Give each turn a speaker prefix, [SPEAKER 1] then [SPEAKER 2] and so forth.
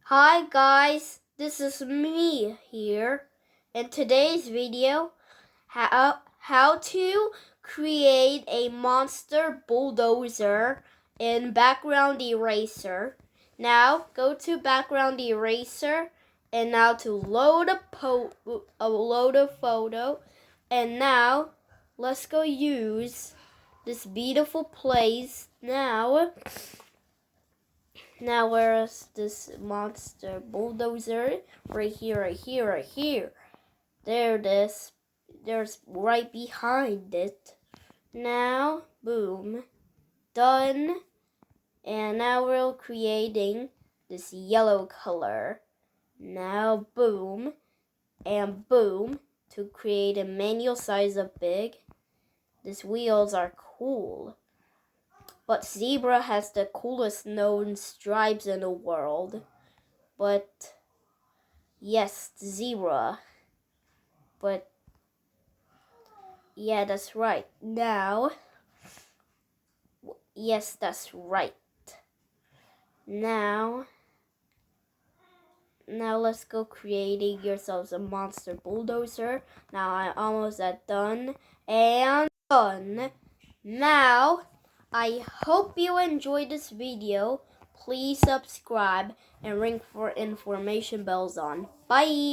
[SPEAKER 1] Hi guys, this is me here. In today's video, how to create a monster bulldozer in background eraser. Now go to background eraser and now to load a photo. And now let's go use this beautiful place now. Now where is this monster bulldozer? Right here. There it is. There's right behind it. Now, boom. Done. And now we're creating this yellow color. Now, boom. And boom. To create a manual size of big. These wheels are cool. But zebra has the coolest known stripes in the world. But yes, zebra. But yeah, that's right. Now, yes, that's right. Now let's go creating yourselves a monster bulldozer. Now I'm almost at done and done. Now, I hope you enjoyed this video. Please subscribe and ring for information bells on. Bye!